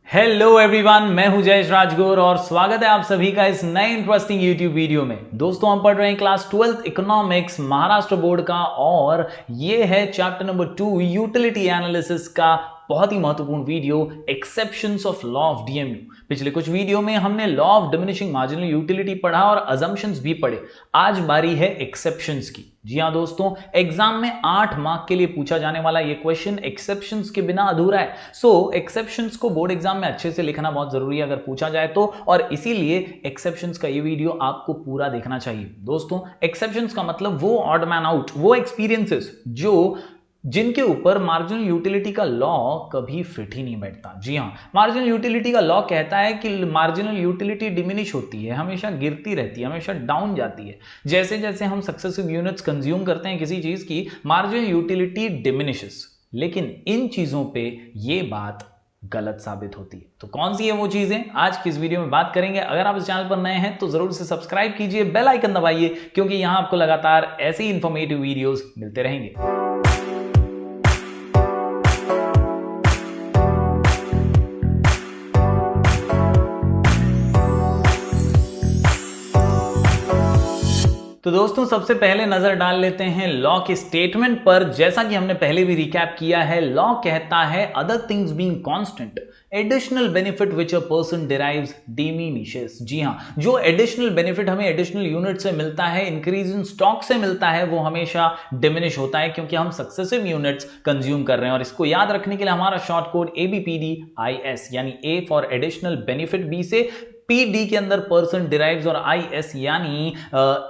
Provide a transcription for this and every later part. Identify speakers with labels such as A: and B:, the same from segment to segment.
A: Hello everyone, मैं हूं जयेश राजगुर और स्वागत है आप सभी का इस नए इंटरेस्टिंग यूट्यूब वीडियो में। दोस्तों, हम पढ़ रहे हैं class 12th economics Maharashtra board का और ये है चैप्टर नंबर 2 यूटिलिटी एनालिसिस का बहुत ही महत्वपूर्ण video, exceptions of law of DMU. पिछले कुछ वीडियो में हमने law of diminishing marginal utility पढ़ा और अजम्पशंस भी पढ़े। आज बारी है एक्सेप्शंस की। जी हां दोस्तों, एग्जाम में 8 मार्क के लिए पूछा जाने वाला ये क्वेश्चन एक्सेप्शंस के बिना अधूरा है। सो एक्सेप्शंस को बोर्ड एग्जाम में अच्छे से लिखना बहुत जरूरी है अगर पूछा जाए तो, और इसीलिए एक्सेप्शंस का ये वीडियो आपको पूरा देखना चाहिए। दोस्तों, एक्सेप्शंस का मतलब वो ऑड मैन आउट, वो एक्सपीरियंसेस जिनके ऊपर मार्जिनल यूटिलिटी का लॉ कभी फिट ही नहीं बैठता। जी हां, मार्जिनल यूटिलिटी का लॉ कहता है कि मार्जिनल यूटिलिटी डिमिनिश होती है, हमेशा गिरती रहती है, हमेशा डाउन जाती है। जैसे जैसे हम सक्सेसिव यूनिट्स कंज्यूम करते हैं किसी चीज की, मार्जिनल यूटिलिटी डिमिनिशेस। लेकिन इन चीजों पे ये बात गलत साबित होती है। तो कौन सी है वो चीजें, आज की इस वीडियो में बात करेंगे। अगर आप इस चैनल पर नए हैं तो जरूर से सब्सक्राइब कीजिए, बेल आइकन दबाइए, क्योंकि यहां आपको लगातार ऐसे ही इंफॉर्मेटिव वीडियोस मिलते रहेंगे। तो दोस्तों, सबसे पहले नजर डाल लेते हैं लॉ के स्टेटमेंट पर। जैसा कि हमने पहले भी रिकैप किया है, लॉ कहता है other things being constant additional benefit which a person derives diminishes. जी हां, जो एडिशनल बेनिफिट हमें एडिशनल यूनिट से मिलता है, इंक्रीज इन स्टॉक से मिलता है, वो हमेशा डिमिनिश होता है क्योंकि हम सक्सेसिव यूनिट्स कंज्यूम कर रहे हैं। और इसको याद रखने के लिए हमारा शॉर्ट कोड ABPDIS, यानी A for additional benefit, B से PD के अंदर पर्सन डिराइव्स और IS यानी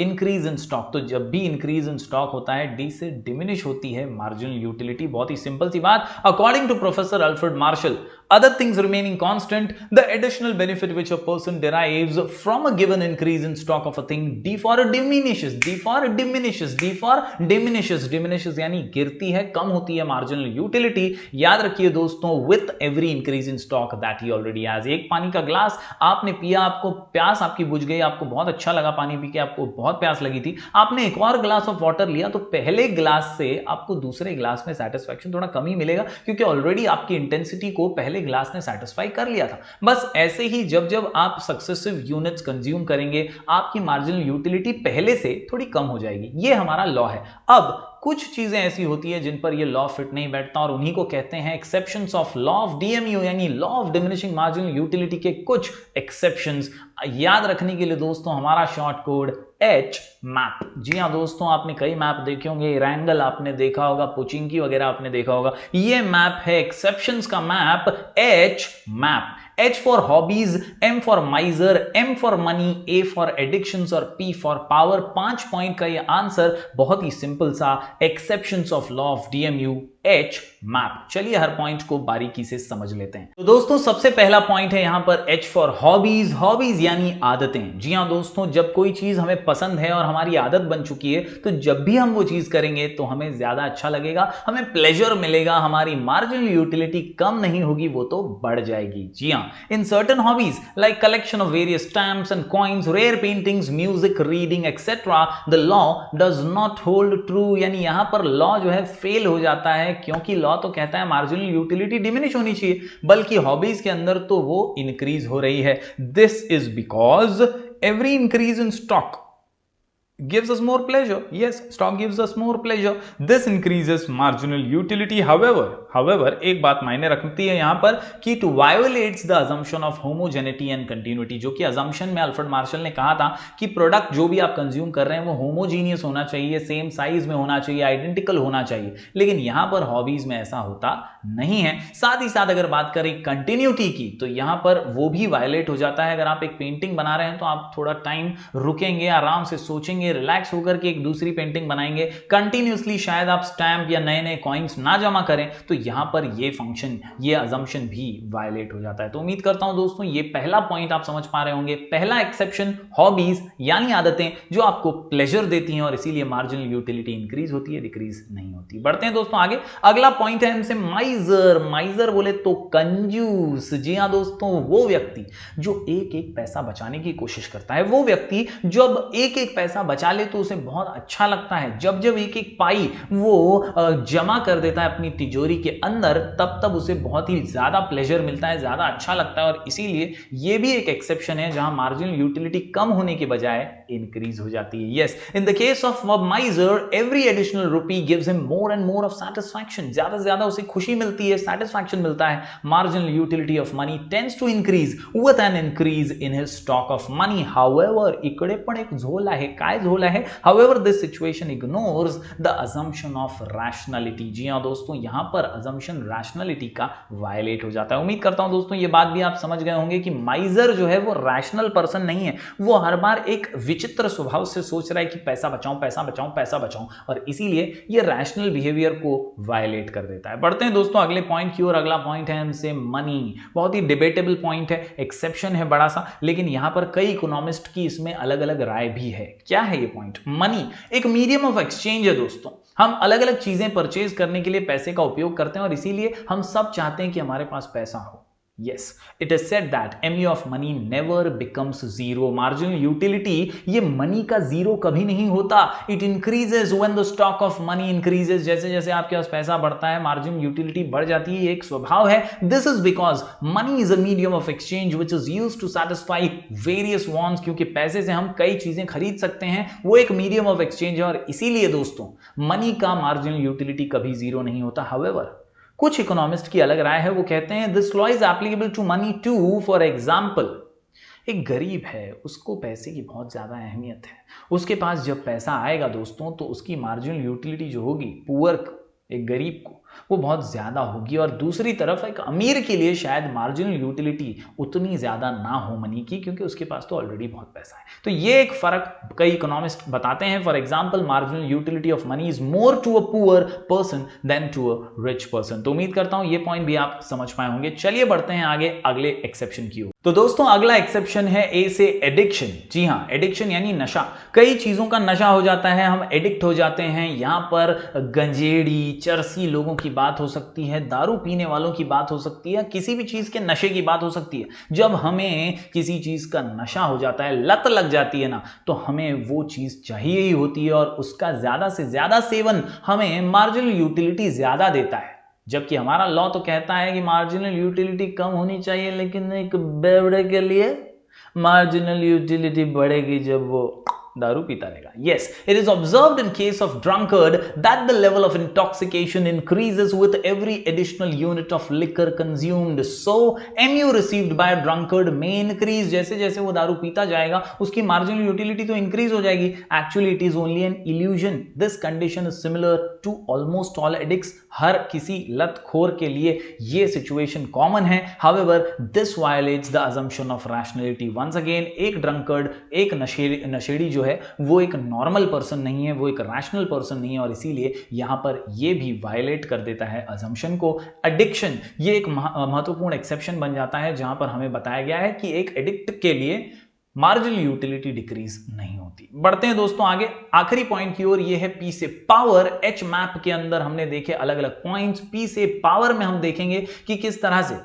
A: इंक्रीज इन स्टॉक। तो जब भी इंक्रीज इन स्टॉक होता है, D से डिमिनिश होती है मार्जिनल यूटिलिटी। बहुत ही सिंपल सी बात। According to professor Alfred Marshall, other things remaining constant, the additional benefit which a person derives from a given increase in stock of a thing, D for diminishes, D for diminishes, D for diminishes, diminishes यानी गिरती है, कम होती है marginal utility. याद रखिए दोस्तों, with every increase in stock that he already has। एक पानी का ग्लास आपने पिया, आपको प्यास आपकी बुझ गई, आपको बहुत अच्छा लगा पानी पी के, आपको बहुत प्यास लगी थी, आपने एक और ग्लास ऑफ वाटर लिया, तो पहले ग्लास से आपको दूसरे ग्लास में सेटिस्फैक्शन थोड़ा कम ही मिलेगा क्योंकि ऑलरेडी आपकी इंटेंसिटी को पहले ग्लास ने सेटिस्फाई कर लिया था। बस ऐसे ही जब जब आप सक्सेसिव यूनिट्स कंज्यूम करेंगे, आपकी मार्जिनल यूटिलिटी पहले से थोड़ी कम हो जाएगी। ये हमारा लॉ है। अब कुछ चीजें ऐसी होती है जिन पर ये लॉ फिट नहीं बैठता और उन्हीं को कहते हैं exceptions of law of DMU, यानी law of diminishing marginal utility के कुछ एक्सेप्शंस। याद रखने के लिए दोस्तों हमारा शॉर्ट कोड H मैप। जी हां दोस्तों, आपने कई मैप देखे होंगे, रैंगल आपने देखा होगा, पुचिंकी वगैरह आपने देखा होगा। ये मैप है एक्सेप्शंस का map, H map. H for hobbies, M for माइजर, M for money, A for addictions और P फॉर पावर। 5 पॉइंट का ये आंसर बहुत ही सिंपल सा, exceptions of law of DMU, H map. चलिए हर पॉइंट को बारीकी से समझ लेते हैं। तो दोस्तों, सबसे पहला पॉइंट है यहां पर H फॉर हॉबीज। हॉबीज यानी आदतें। जी हां दोस्तों, जब कोई चीज हमें पसंद है और हमारी आदत बन चुकी है, तो जब भी हम वो चीज करेंगे तो हमें ज्यादा अच्छा लगेगा, हमें प्लेजर मिलेगा, हमारी मार्जिनल यूटिलिटी कम नहीं होगी, वो तो बढ़ जाएगी। जी हां, in certain hobbies like collection of various stamps and coins, rare paintings, music, reading etcetera, the law does not hold true. यानी यहां पर लॉ जो है फेल हो जाता है क्योंकि लॉ तो कहता है मार्जिनल यूटिलिटी डिमिनिश होनी चाहिए, बल्कि हॉबीज के अंदर तो वो इंक्रीज हो रही है। This is because every increase in stock gives us more pleasure. Yes, stock gives us more pleasure. This increases marginal utility. However, एक बात मायने रखती है यहां पर कि it violates the assumption of homogeneity and continuity, जो कि assumption में अल्फ्रेड मार्शल ने कहा था कि प्रोडक्ट जो भी आप कंज्यूम कर रहे हैं वो होमोजीनियस होना चाहिए, सेम साइज में होना चाहिए, आइडेंटिकल होना चाहिए। लेकिन यहां पर हॉबीज में ऐसा होता नहीं है। साथ ही साथ अगर बात करें कंटिन्यूटी की, तो यहां पर वो भी वायलेट हो जाता है। अगर आप एक पेंटिंग बना रहे हैं तो आप थोड़ा टाइम रुकेंगे, आराम से सोचेंगे, रिलैक्स होकर के एक दूसरी पेंटिंग बनाएंगे। कंटिन्यूअसली शायद आप स्टैम्प या नए नए कॉइन्स ना जमा करें, तो यहां पर ये फंक्शन, ये अजम्पशन भी वायलेट हो जाता है। तो उम्मीद करता हूं दोस्तों ये पहला पॉइंट आप समझ पा रहे होंगे। पहला एक्सेप्शन हॉबीज यानी आदतें जो आपको प्लेजर देती हैं और इसीलिए मार्जिनल यूटिलिटी इंक्रीज होती है, डिक्रीज नहीं होती। बढ़ते हैं दोस्तों आगे। अगला पॉइंट है हमसे माइजर। माइजर बोले तो कंजूस। जी हां दोस्तों, वो व्यक्ति जो एक एक पैसा बचाने की कोशिश करता है, वो व्यक्ति जब एक एक पैसा बचा ले तो उसे बहुत अच्छा लगता है। जब जब एक एक पाई वो जमा कर देता है अपनी तिजोरी के अंदर, तब तब उसे बहुत ही ज्यादा प्लेजर मिलता है, ज्यादा अच्छा लगता है। और इसीलिए ये भी एक एक्सेप्शन है जहां मार्जिनल यूटिलिटी कम होने के बजाय इंक्रीज हो जाती है। Yes, in the case of miser every additional rupee gives him more and more of satisfaction. ज्यादा से ज्यादा उसे खुशी मिलती है, सैटिस्फैक्शन मिलता है। Marginal utility of money tends to increase with an increase in his stock of money. However, इकडे पण एक झोल आहे, काय झोल आहे? However this situation ignores the assumption of rationality. जी हां दोस्तों, यहां पर अजम्पशन रैशनैलिटी का वायलेट हो जाता है। उम्मीद करता हूं दोस्तों ये बात भी आप समझ गए होंगे कि माइजर जो है वो रैशनल पर्सन नहीं है। वो हर बार एक विचित्र स्वभाव से सोच रहा है कि पैसा बचाऊं, पैसा बचाऊं, पैसा बचाऊं, और इसीलिए ये रैशनल बिहेवियर को वायलेट कर देता है। बढ़ते हैं दोस्तों अगले पॉइंट की ओर। अगला पॉइंट है हमसे मनी। बहुत ही डिबेटेबल पॉइंट है, एक्सेप्शन है बड़ा सा, लेकिन यहां पर कई इकोनॉमिस्ट की इसमें अलग अलग राय भी है। क्या है ये पॉइंट? मनी एक मीडियम ऑफ एक्सचेंज है दोस्तों। हम अलग अलग चीजें परचेज करने के लिए पैसे का उपयोग करते हैं और इसीलिए हम सब चाहते हैं कि हमारे पास पैसा हो। Yes, it is said that MU of money never becomes zero. Marginal utility ये मनी का जीरो कभी नहीं होता। It increases when the stock of money increases. जैसे जैसे आपके पास पैसा बढ़ता है, मार्जिन यूटिलिटी बढ़ जाती है, एक स्वभाव है। This is because money is a medium of exchange which is used to satisfy various wants. क्योंकि पैसे से हम कई चीजें खरीद सकते हैं, वो एक मीडियम ऑफ एक्सचेंज है और इसीलिए दोस्तों मनी का मार्जिनल यूटिलिटी कभी जीरो नहीं होता। However, कुछ इकोनॉमिस्ट की अलग राय है। वो कहते हैं this law is applicable to money too. For example, एक गरीब है, उसको पैसे की बहुत ज्यादा अहमियत है। उसके पास जब पैसा आएगा दोस्तों तो उसकी मार्जिनल यूटिलिटी जो होगी पुअर, एक गरीब को, वो बहुत ज्यादा होगी। और दूसरी तरफ एक अमीर के लिए शायद मार्जिनल यूटिलिटी उतनी ज्यादा ना हो मनी की, क्योंकि उसके पास तो ऑलरेडी बहुत पैसा है। तो ये एक फर्क कई इकोनॉमिस्ट बताते हैं। For example, marginal utility of money is more to a poor person than to a rich person. तो उम्मीद करता हूं ये पॉइंट भी आप समझ पाए होंगे। चलिए बढ़ते हैं आगे अगले एक्सेप्शन की ओर। तो दोस्तों अगला एक्सेप्शन है ए से एडिक्शन। जी हां, एडिक्शन यानी नशा। कई चीजों का नशा हो जाता है, हम एडिक्ट हो जाते हैं। यहां पर गंजेड़ी, चरसी लोगों की बात हो सकती है, दारू पीने वालों की बात हो सकती है, किसी भी चीज के नशे की बात हो सकती है। जब हमें किसी चीज का नशा हो जाता है, लत लग जाती है ना, तो हमें वो चीज चाहिए ही होती है और उसका ज्यादा से ज्यादा सेवन हमें मार्जिनल यूटिलिटी ज्यादा देता है। जबकि हमारा लॉ तो कहता है कि मार्जिनल यूटिलिटी कम होनी चाहिए, लेकिन एक बेवड़े के लिए मार्जिनल यूटिलिटी बढ़ेगी जब वो दारू पीता रहेगा। Yes, it is observed in case of drunkard that the level of intoxication increases with every additional unit of liquor consumed. So, MU received by a drunkard may increase. जैसे जैसे वो दारू पीता जाएगा उसकी marginal utility तो increase हो जाएगी। Actually, it is only an illusion. This condition is similar to almost all addicts. हर किसी लतखोर के लिए ये situation common है। However, this violates the assumption of rationality. Once again, एक drunkard, एक नशेड़ी जो है वो एक नॉर्मल पर्सन नहीं है, वो एक रैशनल पर्सन नहीं है और इसीलिए यहां पर ये भी वायलेट कर देता है अजम्पशन को। एडिक्शन ये एक महत्वपूर्ण एक्सेप्शन बन जाता है जहां पर हमें बताया गया है कि एक एडिक्ट के लिए मार्जिनल यूटिलिटी डिक्रीज नहीं होती। बढ़ते हैं दोस्तों आगे आखिरी पॉइंट की ओर। ये है पी से पावर। एच मैप के अंदर हमने देखे अलग अलग पॉइंट्स। पी से पावर में हम देखेंगे कि किस तरह से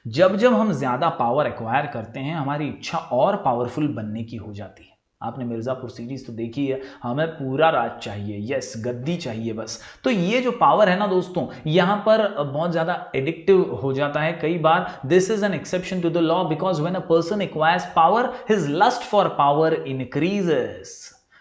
A: जब जब हम ज्यादा पावर एक्वायर करते हैं हमारी इच्छा और पावरफुल बनने की हो जाती है। आपने मिर्जापुर सीरीज तो देखी है, हमें पूरा राज चाहिए, यस गद्दी चाहिए बस। तो ये जो पावर है ना दोस्तों, यहां पर बहुत ज्यादा एडिक्टिव हो जाता है कई बार। This is an exception to the law because when a person acquires power his lust for power increases.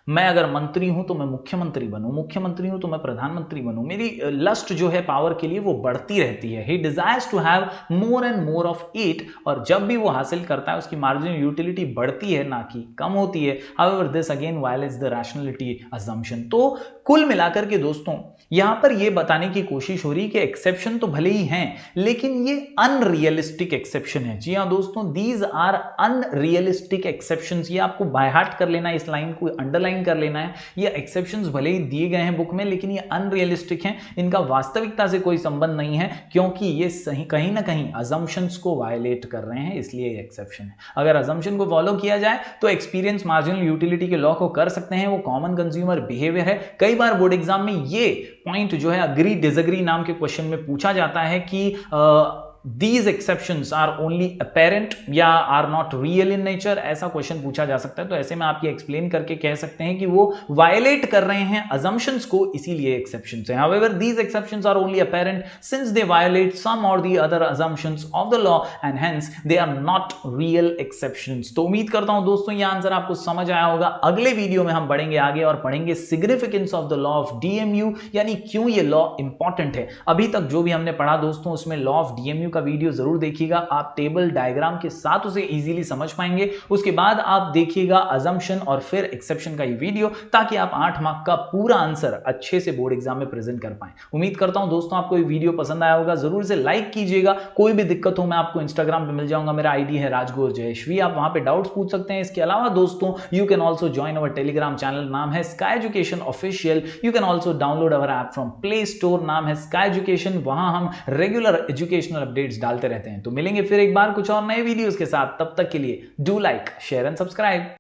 A: मैं अगर मंत्री हूं तो मैं मुख्यमंत्री बनूं, मुख्यमंत्री हूं तो मैं प्रधानमंत्री बनूं। मेरी लस्ट जो है पावर के लिए वो बढ़ती रहती है। He desires to have more and more of it. और जब भी वो हासिल करता है उसकी मार्जिनल यूटिलिटी बढ़ती है ना कि कम होती है। However this again violets the rationality assumption. तो कुल मिलाकर के दोस्तों यहां पर ये बताने की कोशिश हो रही कि एक्सेप्शन तो भले ही हैं लेकिन ये अनरियलिस्टिक एक्सेप्शन है। जी हां दोस्तों, दीज आर अनरियलिस्टिक एक्सेप्शंस। ये आपको बाय हार्ट कर लेना है, इस लाइन को अंडरलाइन कर लेना है। ये एक्सेप्शंस भले ही दिए गए हैं बुक में लेकिन ये अनरियलिस्टिक हैं, इनका वास्तविकता से कोई संबंध नहीं है क्योंकि ये सही कहीं ना कहीं अजम्पशंस को वायलेट कर रहे हैं, इसलिए ये एक्सेप्शन है। अगर अजम्पशन को फॉलो किया जाए तो एक्सपीरियंस मार्जिनल यूटिलिटी के लॉ को कर सकते हैं, वो कॉमन कंज्यूमर बिहेवियर है। कई बार बोर्ड एग्जाम में ये पॉइंट जो है अग्री डिसएग्री नाम के क्वेश्चन में पूछा जाता है कि these exceptions are only apparent या are not real in nature, ऐसा क्वेश्चन पूछा जा सकता है। तो ऐसे में आप ये एक्सप्लेन करके कह सकते हैं कि वो वायलेट कर रहे हैं assumptions को, इसीलिए exceptions हैं। However, these exceptions are only apparent since they violate some or the other assumptions of the law and hence they are not real exceptions। तो उम्मीद करता हूं दोस्तों ये आंसर आपको समझ आया होगा। अगले वीडियो में हम बढ़ेंगे आगे और पढ़ेंगे significance of the law of DMU, यानी क्यों ये लॉ इंपॉर्टेंट है। अभी तक जो भी हमने पढ़ा दोस्तों उसमें लॉ ऑफ डीएमयू का वीडियो जरूर देखिएगा, आप टेबल डायग्राम के साथ उसे इजीली समझ पाएंगे। उसके बाद आप देखिएगा अजम्पशन और फिर एक्सेप्शन का ये वीडियो, ताकि आप 8 मार्क का पूरा आंसर अच्छे से बोर्ड एग्जाम में प्रेजेंट कर पाएं। उम्मीद करता हूं दोस्तों आपको ये वीडियो पसंद आया होगा, जरूर से लाइक कीजिएगा। कोई भी दिक्कत हो मैं आपको इंस्टाग्राम पे मिल जाऊंगा, मेरा आईडी है राजगुरु जयश्वी, आप वहां पे डाउट्स पूछ सकते हैं। इसके अलावा दोस्तों you can also join our Telegram channel, नाम है sky education official. You can also download our app from play store, नाम है स्काई एजुकेशन। वहां हम रेगुलर एजुकेशनल अपडेट्स डालते रहते हैं। तो मिलेंगे फिर एक बार कुछ और नए वीडियोस के साथ, तब तक के लिए do like share and subscribe.